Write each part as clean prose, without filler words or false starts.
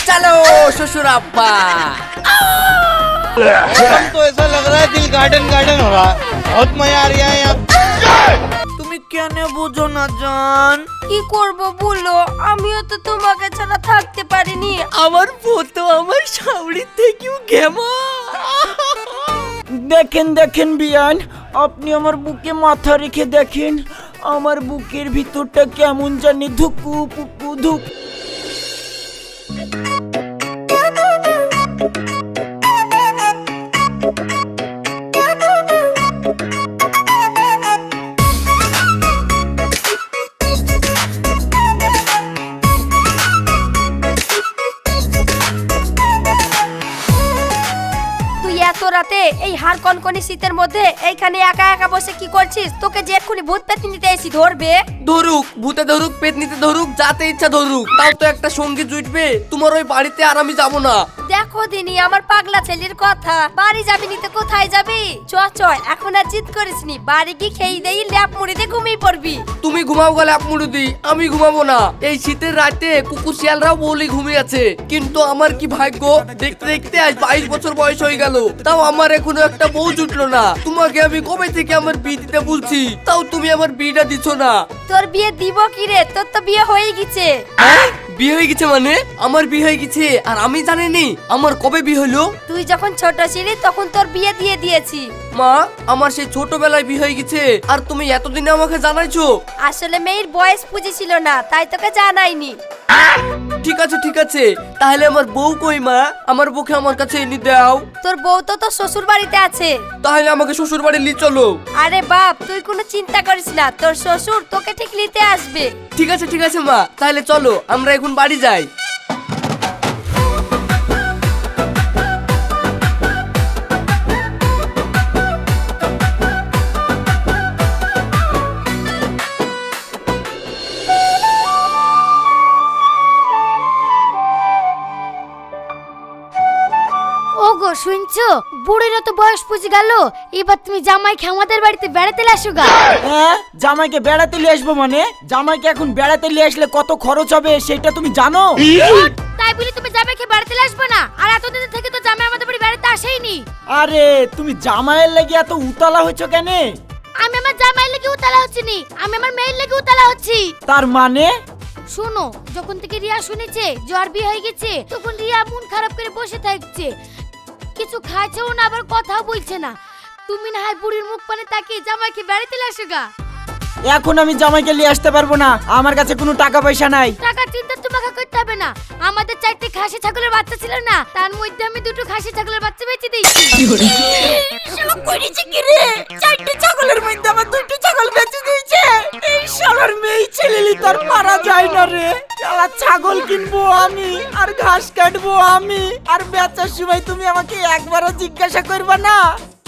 चलो ससुर अब्बा। तो ऐसा लग रहा है दिल गार्डन गार्डन हो रहा है, बहुत मजा आ रहा है यहाँ। তুমি কেন বুঝো না জান? কি করব বলো, আমিও তো তোমাকে ছাড়া থাকতে পারিনি। আমার ফটো আমার শাওরির থেকেও ঘেমা। দেখেন দেখেন বিয়ান, আপনি আমার বুকে মাথা রেখে দেখেন, আমার বুকের ভিতরটা কেমন জানি ধুকু পুকু ধুক। এত রাতে এই হাড় কনকনে শীতের মধ্যে এইখানে একা একা বসে কি করছিস? তোকে যে এক্ষুনি ভূত পেতনি দিতে এসি ধরবে। ধরুক, ভূতে ধরুক, পেতনিতে ধরুক, যাতে ইচ্ছা ধরুক, তাও তো একটা সঙ্গী জুটবে তোমার ওই বাড়িতে, আর আমি যাবো না। দেখো দিনি আমার পাগলা ছেলের কথা, বাড়ি যাবি নি তো কোথায় যাবি? চ চ, এখন আর জিদ করিসনি, বাড়ি কি খেয়ে দেই ল্যাপ মুড়ি দিয়ে ঘুমিয়ে পড়বি। তুমি ঘুমাও গেলে আপ মুড়ি দিই, আমি ঘুমাবো না। এই শীতের রাতে কুকুর শিয়ালরাও বলি ঘুমিয়ে আছে, কিন্তু আমার কি ভাগ্য, দেখতে দেখতে আজ 22 বছর বয়স হয়ে গেল, তাও আমার এখনো একটা বউ জুটলো না। তোমাকে আমি কবে থেকে আমার বিয়ে দিতে বলছি, তাও তুমি আমার বিয়েটা দিচ্ছ না। তোর বিয়ে দিব কি রে? তোর তো বিয়ে হয়ে গেছে। হ্যাঁ, বিয়ে হয়ে গেছে মানে? আমার বিয়ে হয়ে গেছে আর আমি জানিনি? আমার কবে বিয়ে হলো? তুই যখন ছোট ছিলি তখন তোর বিয়ে দিয়ে দিয়েছি। মা, আমার সেই ছোটবেলায় বিয়ে হয়ে গেছে, আর তুমি এতদিনে আমাকে জানাইছো? আসলে মেয়ের বয়স পুঁজি ছিল না, তাই তোকে জানাইনি। ঠিক আছে ঠিক আছে, তাহলে আমার বউ কই মা? আমার বউকে আমার কাছে এনে দাও। তোর বউ তো তোর শ্বশুর বাড়িতে আছে। তাহলে আমাকে শ্বশুর বাড়ি নিয়ে চলো। আরে বাপ, তুই কোনো চিন্তা করিস না, তোর শ্বশুর তোকে ঠিক নিতে আসবে। ঠিক আছে মা, তাহলে চলো আমরা এখন বাড়ি যাই। ওগো শুনছো, বুড়িরও তো বয়স পুজে গেল, এবার তুমি জামাইকে আমাদের বাড়িতে বেড়াতে আসো গা। হ্যাঁ, জামাইকে বেড়াতে নিয়ে আসবো মানে? জামাইকে এখন বেড়াতে নিয়ে আসলে কত খরচ হবে সেটা তুমি জানো? তাই বলি তুমি জামাইকে বেড়াতে আসবে না? আর এতদিন থেকে তো জামাই আমাদের বাড়ি বেড়াতে আসেইনি। আরে তুমি জামাইয়ের লাগি এত উতলা হচ্ছ কেন? আমি আমার জামাইয়ের লাগি উতলা হচ্ছি নি, আমি আমার মেয়ের লাগি উতলা হচ্ছি। তার মানে? শোনো, যখন থেকে রিয়া শুনেছে জ্বর বিয়ে হয়ে গেছে, তখন রিয়া মন খারাপ করে বসে থাকছে, কিছু খাইছেও না, আবার কথাও বলছে না। তুমি না হয় বুড়ির মুখ পানে তাকিয়ে জামাইকে বেড়াতে আসো গা। এখন আমি জামাইকে নিয়ে আসতে পারবো না, আমার কাছে কোনো টাকা পয়সা নাই। টাকা চিন্তা তোমাকে করতে হবে না, আমাদের 4টে খাসি ছাগলের বাচ্চা ছিল না, তার মধ্যে আমি 2টো খাসি ছাগলের বাচ্চা বেঁচে দিয়েছি। শালা করেছে কি রে? 4টে ছাগলের মধ্যে আমার 2টো ছাগল বেঁচে দিয়েছে। এই শালার মেয়ে ছেলেলি তার পারা যায় না রে। শালা ছাগল কিনবো আমি, আর ঘাস কাটবো আমি, আর বেচার সময় তুমি আমাকে একবারও জিজ্ঞাসা করবে না?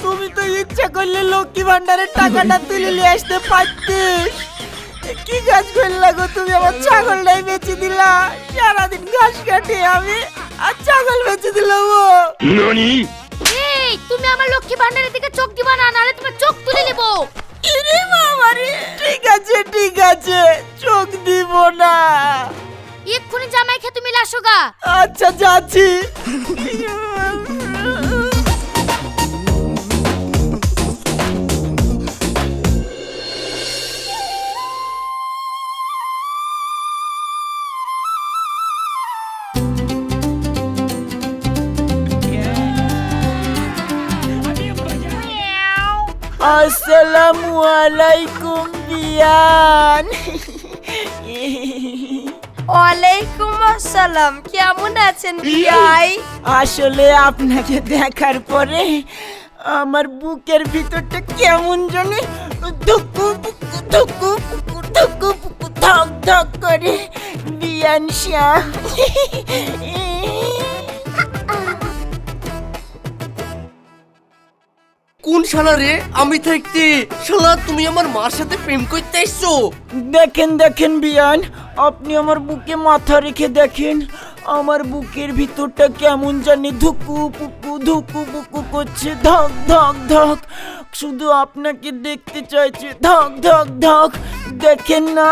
তুমি তো ইচ্ছা করলে লক্ষ্মী ভান্ডারের টাকাটা তুলে নিয়ে আসতে পারতিস। কি কাজ করলে গো তুমি? আমার ছাগলটাই বেঁচে দিলা, সারাদিন ঘাস কাটে আমি, আর ছাগল বেঁচে দিলাম। এই তুমি আমার লক্ষ্মী ভান্ডারের দিকে চোখ দিবা না, নালে তোমার চোখ তুলে নেব। ইরে মামারে, ঠিক আছে, চোখ দিব না। এক্ষুনি জামাইকে তুমি লাসো গা। আচ্ছা যাচ্ছি। আসসালামু আলাইকুম বিয়ান। ওয়ালাইকুম আসসালাম, কেমন আছেন ভাই? আসলে আপনাকে দেখার পরে আমার বুকের ভিতরটা কেমন জানি ধুকু ধুকু ধুকু ধক ধক করে। বিয়ান শাহ, কোন শালা রে? আমি থাকতে শালা তুমি আমার মার সাথে প্রেম করতে এসছো? দেখেন বিয়ান, আপনি আমার বুকে মাথা রেখে দেখেন, আমার বুকের ভিতরটা কেমন জানি ধুকু পুকু ধুকু পুকু করছে, ধক ধক ধক। শুধু আপনাকে দেখতে চাইছে, ধক ধক ধক। দেখেন না?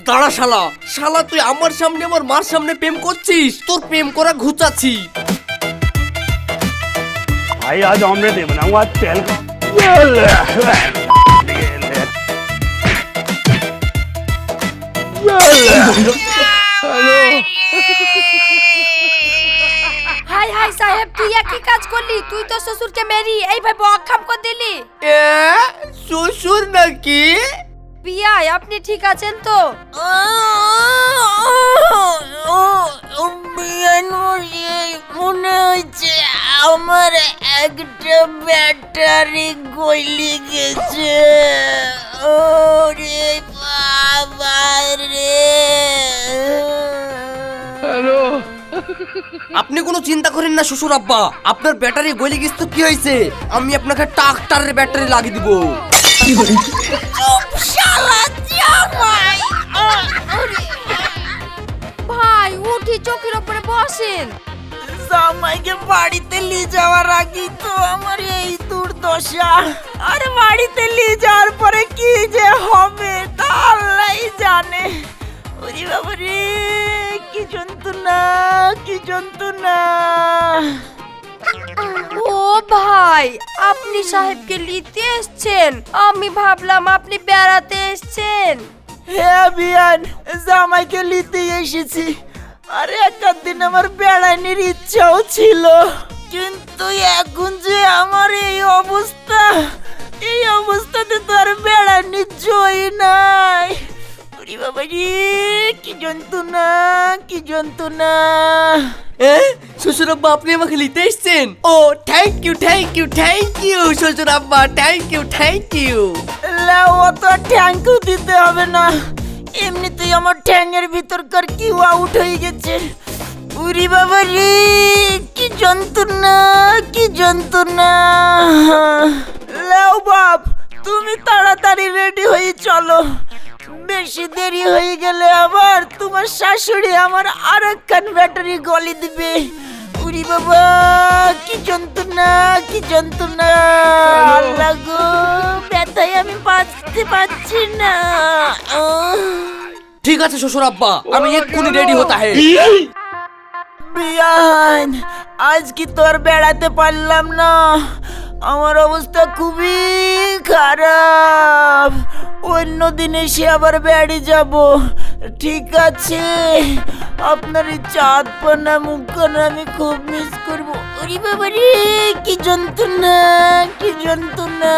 দাঁড়া শালা, শালা তুই আমার সামনে আমার মার সামনে প্রেম করছিস, তোর প্রেম করা ঘুচাচ্ছি। भाई आज ऑमलेट नहीं बनाऊंगा, आज तेल का হাই হাই সাহেব, তুই কি কাজ করলি? তুই তো শ্বশুরকে মেরি এইভাবে অক্ষম করে দিলি। শ্বশুর নাকি? বিয়াই, আপনি ঠিক আছেন তো? মনে হচ্ছে আমার একটা ব্যাটারি গলি গেছে। ওরে বাবা রে। আপনি কোনো চিন্তা করেন না শ্বশুর আব্বা, আপনার ব্যাটারি গলে গেছে তো কি হয়েছে, আমি আপনাকে ট্রাক্টরের ব্যাটারি লাগিয়ে দিব। শালা জামাই। ভাই উঠি, চোখের উপরে বসেন। জামাইকে বাড়িতে নিয়ে যাওয়ার আগেই তো আমার এই দুর্দশা। আর বাড়িতে নিয়ে যাওয়ার পরে কি যে হবে তা আল্লাহই জানে। ওরে বাবা রে, কি যন্ত্রণা, কি যন্ত্রণা। ও ভাই, আপনি সাহেবকে নিতে এসেছেন? আমি ভাবলাম আপনি বেড়াতে এসেছেন। হ্যাঁ বিয়ান, জামাইকে নিতে এসেছি। আরে একটা দিন আমার বেড়ানোর ইচ্ছাও ছিল, কিন্তু এখন যে আমার এই অবস্থা, এই অবস্থাতে তো আর বেড়ানোর জয় নাই। ওরে বাবা রে, কি যন্ত্রণা, কি যন্ত্রণা। শ্বশুর আব্বা আপনি আমাকে নিতে এসেছেন? ও thank you thank you thank you শ্বশুর আব্বা, থ্যাংক ইউ থ্যাংক ইউ। অত থ্যাংক ইউ দিতে হবে না, এমনিতেই আমার ঠ্যাঙের ভিতরকার কিউ আউট হয়ে গেছে। উরি বাবা রে, কি যন্ত্রণা, কি যন্ত্রণা। লাও বাপ, তুমি তাড়াতাড়ি রেডি হয়ে চলো, বেশি দেরি হয়ে গেলে আবার তোমার শাশুড়ি আমার আর একখান ব্যাটারি গলি দিবে। উরি বাবা, কি যন্ত্রণা, কি যন্ত্রণা। আল্লাহ গো, ব্যথায় আমি বাঁচতে পারছি না। ঠিক আছে শ্বশুর আব্বা, আমি এক্ষুনি রেডি হতে হয়। বিয়ান, আজ কি তোর বেড়াতে পারলাম না, আমার অবস্থা খুবই খারাপ। অন্য দিন এসে আবার বেড়ে যাব। ঠিক আছে, আপনার এই চাঁদ পানা মুখখানা আমি খুব মিস করবো। ওরে বাবা রে, কি যন্ত্রণা, কি যন্ত্রণা।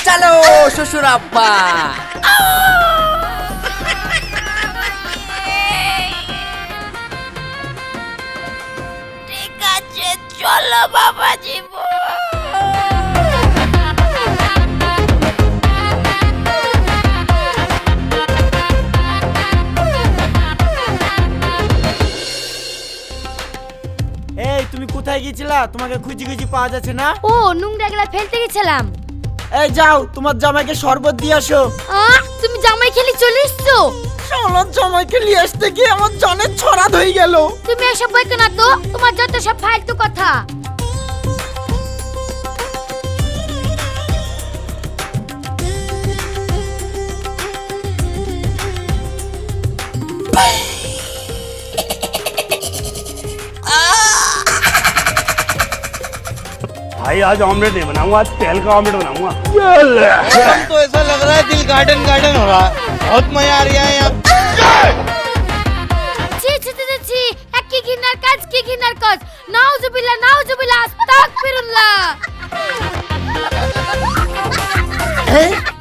চলো শ্বশুর আব্বা। ঠিক আছে, চলো বাবা জীবন। এই তুমি কোথায় গেছিলা? তোমাকে খুঁজি খুঁজি পাওয়া যাচ্ছে না। ও নোংরা গুলা ফেলতে গেছিলাম। এই যাও, তোমার জামাইকে শরবত দিয়ে আসো। তুমি জামাই খেলি চলে এসছো? শালা জামাইকে নিয়ে আসতে গিয়ে আমার জানের ছড়াত হয়ে গেল। তুমি এসব বইকে না তো, তোমার যত সব ফালতু কথা। भाई आज ऑमलेट नहीं बनाऊंगा, आज तेल का ऑमलेट बनाऊंगा। मौसम तो ऐसा लग रहा है दिल गार्डन गार्डन हो रहा है, बहुत मजा आ रहा है यहाँ। ছি ছি ছি ছি, কি ঘৃণার কাজ, কি ঘৃণার কাজ। নাউজুবিল্লাহ নাউজুবিল্লাহ, আস্তাগফিরুল্লাহ।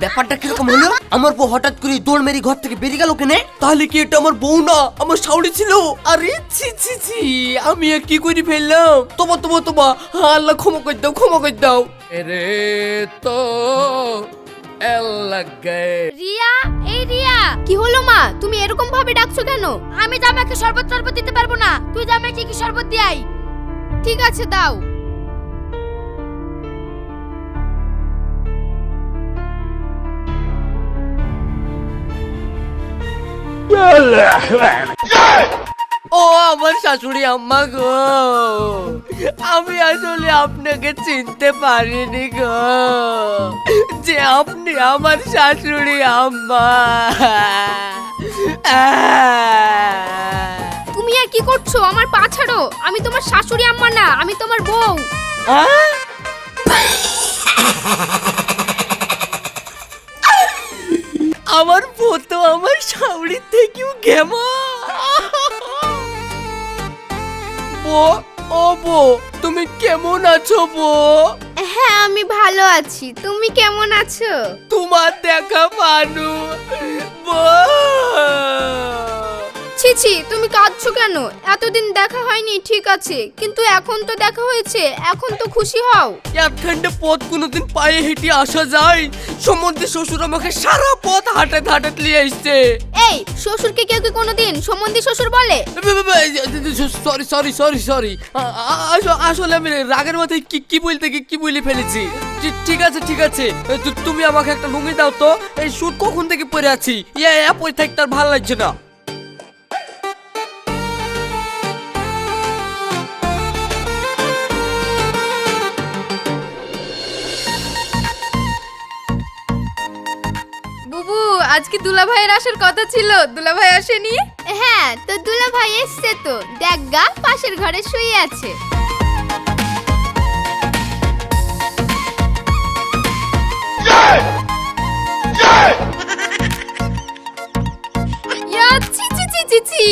ব্যাপারটা কিরকম হলো? আমার বউ হঠাৎ করে দৌড় মেরে ঘর থেকে বেরিয়ে গেল কেনে? তাহলে কি এটা আমার বউ না, আমার শাওড়ি ছিল? আরে ছি ছি ছি, আমি আর কি করে ফেললাম? তোমা তোমা তোমা, আল্লাহ ক্ষমা করে দাও, ক্ষমা করে দাও। এরে তো রিয়া, এই রিয়া, কি হলো মা? তুমি এরকম ভাবে ডাকছো কেন? আমি জামাইকে শরবত টরবত দিতে পারবো না, তুই জামাইকে কি শরবত দিয়ে আই। ঠিক আছে দাও। ও আমার শাশুড়ি আম্মা গো, আমি আসলে আপনাকে চিনতে পারিনি গো, যে আপনি আমার শাশুড়ি আম্মা। তুমি আর কি করছো? আমার পা ছাড়ো, আমি তোমার শাশুড়ি আম্মা না, আমি তোমার বউ। আমার বউ তো আমার শাশুড়ির থেকেও ঘেমা। বউ, ও বউ, তুমি কেমন আছো বউ? হ্যাঁ আমি ভালো আছি, তুমি কেমন আছো? তোমার দেখা পানু বউ। ছি ছি, তুমি কাঁদছো কেন? এতদিন দেখা হয়নি ঠিক আছে, কিন্তু এখন তো দেখা হয়েছে, এখন তো খুশি হও। একখানটা পথ কোনোদিন পায়ে হেঁটে আসা যায়? সম্বন্ধে শ্বশুর আমাকে সারা পথ হাঁটাতে হাঁটাতে নিয়ে এসছে। এই শ্বশুরকে কেউ কি কোনোদিন সম্বন্ধী শ্বশুর বলে? সরি সরি সরি সরি, আসলে আমি রাগের মাথায় কি বলতে কি বলে ফেলেছি। ঠিক আছে ঠিক আছে, তুমি আমাকে একটা লুঙ্গি দাও তো, এই শুট কখন থেকে পরে আছি, পরে থাকতে আর ভালো লাগছে না। বুবু, আজকে দুলাভাইয়ের আসার কথা ছিল, দুলাভাই আসেনি? হ্যাঁ, তো দুলাভাই এসছে তো, দেখ গা পাশের ঘরে শুয়ে আছে। ইয়া, ছি ছি ছি ছি ছি।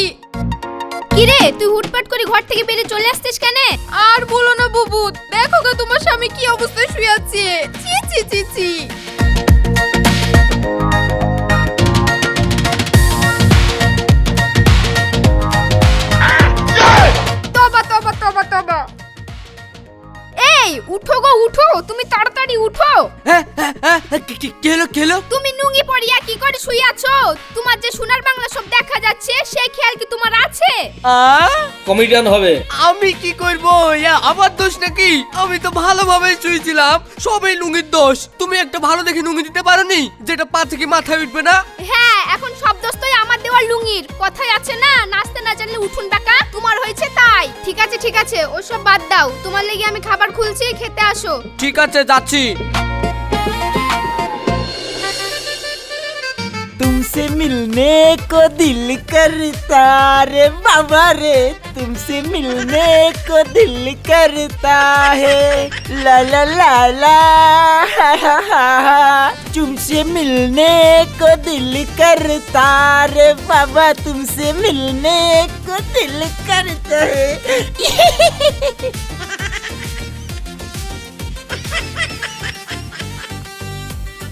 কিরে, তুই হুটপাট করে ঘর থেকে বেরিয়ে চলে আসছিস কেন? আর বলো না বুবু, দেখো গো তোমার স্বামী কি অবস্থায় শুয়ে আছে। ছি ছি ছি ছি। তবা তবা তবা তবা। এই উঠো গো উঠো, তুমি তাড়াতাড়ি উঠো। কেলো তুমি নুঙ্গি পরিয়া কি করে শুয়ে আছো? তোমার যে সোনার বাংলা সব দেখা যাচ্ছে, সেই খেয়াল কি তোমার আছে? কমেডিয়ান হবে। আমি কি করব? আমার দোষ নাকি? আমি তো ভালোভাবে শুয়েছিলাম, সবই লুঙ্গির দোষ। তুমি একটা ভালো দেখে লুঙ্গি দিতে পারোনি, যেটা পা থেকে মাথায় উঠবে না? হ্যাঁ, এখন সব দোস্তই আমার দেওয়ার লুঙ্গির। কথাই আছে না, নাচতে না জানলে উঠুন বাঁকা। তোমার হয়েছে তাই। ঠিক আছে, ওসব বাদ দাও। তোমার লেগে আমি খাবার খুলছি, খেতে আসো। ঠিক আছে, যাচ্ছি। तुमसे मिलने को दिल करता रे बाबा रे, तुमसे मिलने को दिल करता है, ला ला ला ला हा हा हा हा। तुमसे मिलने को दिल करता रे बाबा, तुमसे मिलने को दिल करता है।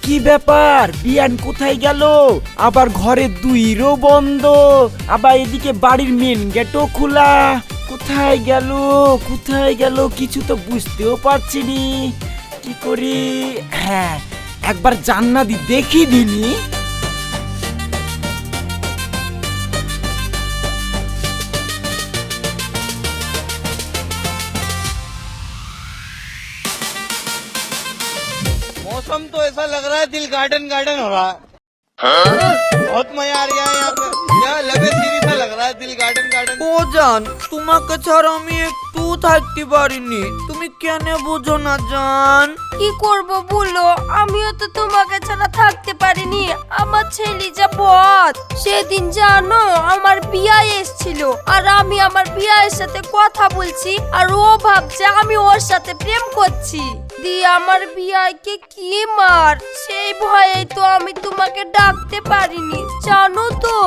কি ব্যাপার, বিয়ান কোথায় গেল? আবার ঘরে দুইরও বন্ধ, আবার এদিকে বাড়ির মেন গেটও খোলা। কোথায় গেল কিছু তো বুঝতেও পারছি নি, কি করি? হ্যাঁ, একবার জান্নাতি দেখি দিনি। मौसम तो ऐसा लग रहा है दिल गार्डन गार्डन हो रहा है। बहुत मजा आ रहा है यहाँ पे, क्या लगे सीरी सा लग रहा है, दिल गार्डन गार्डन। ও জান, তোমাকে ছাড়া আমি একটু থাকতে পারিনি, তুমি কেন বুঝো না জান? কি করব বলো, আমিও তো তোমাকে ছাড়া থাকতে পারিনি। আমার ছেলে যা বদ, সেদিন জানো আমার বিয়ে এসেছিল, আর আমি আমার বিয়ের সাথে কথা বলছি, আর ও ভাবছে আমি ওর সাথে প্রেম করছি। দিয়ে আমার বিয়াইকে কি মার, সেই ভয়ে তো আমি তোমাকে ডাকতে পারিনি, জানো তো।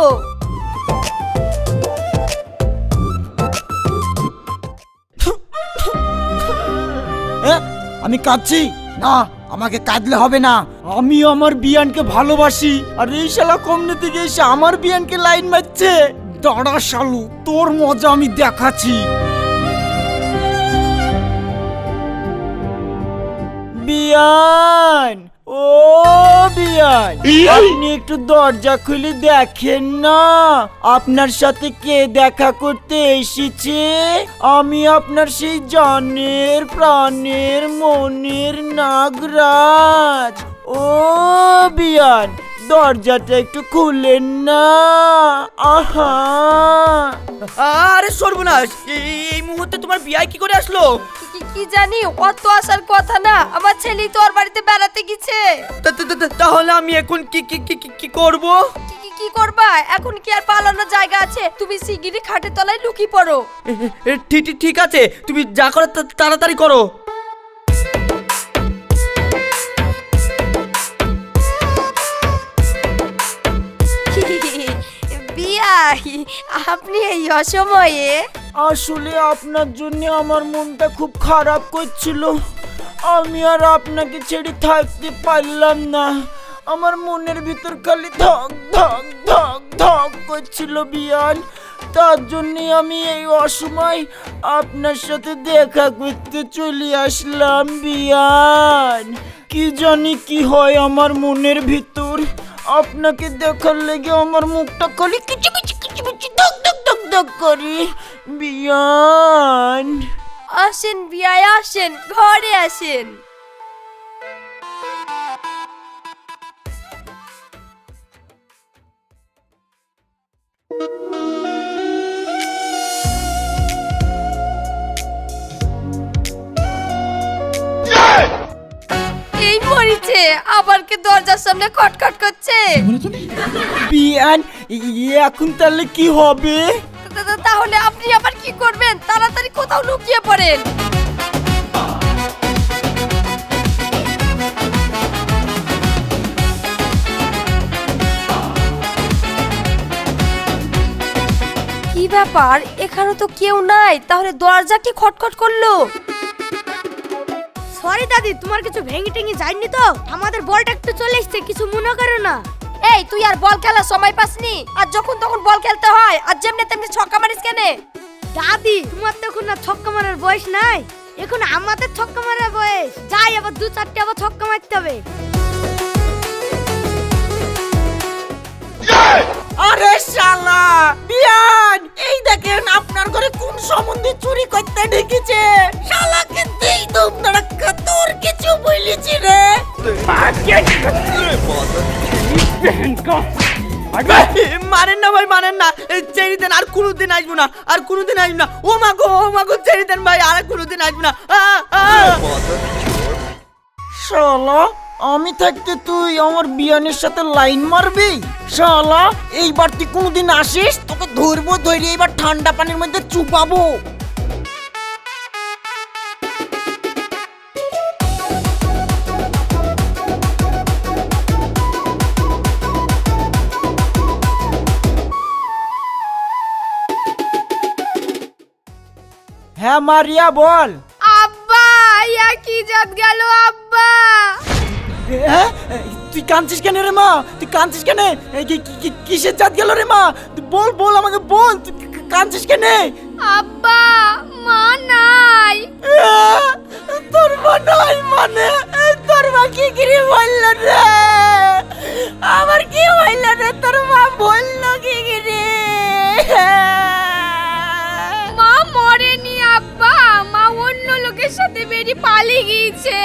আমি কাঁদছি না, আমাকে কাঁদলে হবে না। আমি আমার বিয়ানকে ভালোবাসি, আর এই শালা কমনে থেকে এসে আমার বিয়ানকে লাইন মারছে। দাঁড়া শালু, তোর মজা আমি দেখাচ্ছি। বিয়ান, ও বিয়ান, আপনি একটু দরজা খুলে দেখেন না, আপনার সাথে কে দেখা করতে এসেছে। আমি আপনার সেই জানের প্রাণের মনের নাগরাজ। ও বিয়ান, দরজাটা একটু খুলেন না। আহা, আরে সর্বনাশ, এই মুহূর্তে তোমার বিয়ে কি করে আসলো? কি জানি, অত আসার কথা না, আমার ছেলে তো ওর বাড়িতে বেড়াতে গেছে। তাহলে আমি এখন কি করব? কি করবা এখন? কি আর পালানোর জায়গা আছে? তুমি শিগগিরই খাটের তলায় লুকিয়ে পড়ো। ঠিক আছে, তুমি যা করো তাড়াতাড়ি করো। বিয়াই, আপনি এই অসময়ে? আসলে আপনার জন্য আমার মনটা খুব খারাপ করছিল। আমি আর আপনাকে ছেড়ে থাকতে পারলাম না। আমার মনের ভিতর খালি ধক ধক ধক ধক করছিল বিয়ান। তার জন্য আমি এই অসময় আপনার সাথে দেখা করতে চলে আসলাম বিয়ান। কি জানি কি হয় আমার মনের ভিতর। আপনাকে দেখার লেগে আমার মুখটা খালি কিচি কিচি কিচি কিচি ধক ধক ধক ধক করি বিয়ান। আসেন বিয়াই, আসেন, ঘরে আসেন। এই মরিছে, আবার কি দরজার সামনে খটখট করছে? বিয়ান, এখন তাহলে কি হবে? তাহলে আপনি আবার কি করবেন? তাড়াতাড়ি কোথাও লুকিয়ে পড়েন। কি ব্যাপার, এখানে তো কেউ নাই, তাহলে দরজা কি খটখট করলো? সরি দাদি, তোমার কিছু ভেঙে টেঙে যায়নি তো? আমাদের বলটা একটু চলে এসেছে, কিছু মনে করো না। এই, তুই আর বল খেলার সময় পাসনি? আর যখন তখন বল খেলতে হয়, আর যেমনি তেমনি ছক্কা মারিস কেন? দাদি, তোমার তো এখন না ছক্কা মারার বয়স নাই, এখন আমাদের ছক্কা মারার বয়স। যাই, আবার 2-4টে আবার ছক্কা মারতে হবে। আরে শালা বিয়ান, এই দেখেন আপনার ঘরে কোন সম্বন্ধে চুরি করতে ঢেকেছে। শালাকে দেই দম ধড়াক্কা, তোর কিছু বলেছি রে। মারেন না ভাই, মারেন না, ছেড়ে দেন, আর কোনোদিন আসবো না, আর কোনোদিন আসবো না। ও মাগো ছেড়ে দেন ভাই, আর কোনোদিন আসবো না। শালা, আমি থাকতে তুই আমার বিয়ানের সাথে লাইন মারবি? শালা, এইবার তুই কোনোদিন আসিস, তোকে ধরবো, ধরে এইবার ঠান্ডা পানির মধ্যে চুপাবো। হ্যাঁ মারিয়া, বল। আব্বা, ইয়া কি জাত গেল আব্বা? হ্যাঁ, তুই কাঁদছিস কেন রে মা? তুই কাঁদছিস কেন? কিসের জাত গেল রে মা? তুই বল আমাকে বল, তুই কাঁদছিস কেন? আব্বা, মা নাই। তোর মা নাই মানে? তোর মা কি গিরি বলল রে? আমার কি হইল রে? তোর মা বললো কি গিরি? মা মরেনি আব্বা, মা অন্য লোকের সাথে বেরিয়ে পালিয়ে গিয়েছে।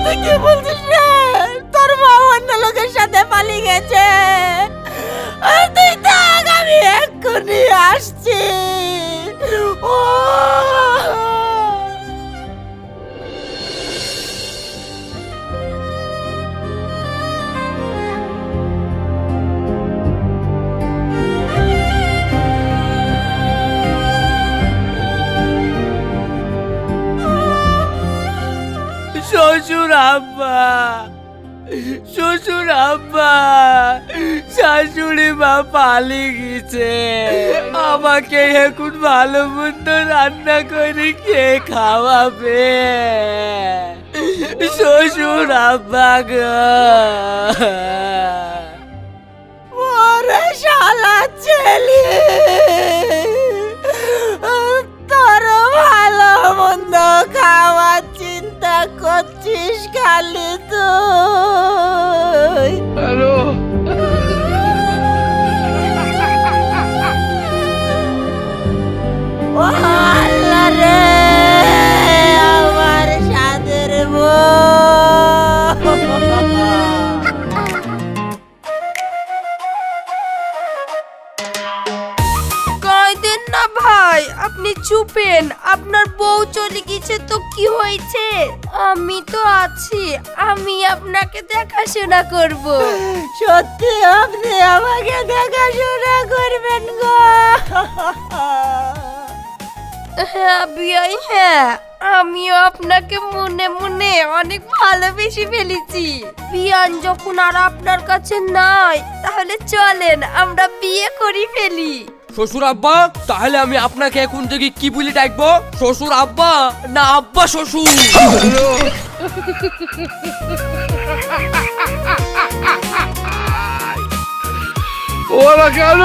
তুই কি বলছিস রে? তোর মা অন্য লোকের সাথে পালিয়ে গেছে? তুই থাক, আমি এক্ষুনি আসছি। ও শ্বশুর আব্বা, শ্বশুর আব্বা, শাশুড়ি মা পালিয়ে গেছে। আমাকে এখন ভালো মন্দ রান্না করে কে খাওয়াবে? শ্বশুর আব্বা গো। ওরে শালা ছেলে, তোর ভালো মন্দ খাওয়ার চিন্তা করছিস খালি তুই। ও আল্লাহ রে, আমার সাদের বউ। চুপেন, আপনার বউ চলে গেছে তো কি হয়েছে? আমি তো আছি, আমি আপনাকে দেখাশোনা করব। সত্যি আপনি আমাকে দেখাশোনা করবেন গো? হ্যাঁ বিয়াই, হ্যাঁ আমিও আপনাকে মনে মনে অনেক ভালোবেসে ফেলেছি। বিয়ান যখন আর আপনার কাছে নাই, তাহলে চলেন আমরা বিয়ে করে ফেলি। শ্বশুর আব্বা, তাহলে আমি আপনাকে এখন থেকে কি বলে ডাকবো? শ্বশুর আব্বা না আব্বা শ্বশুর? ওরা কেন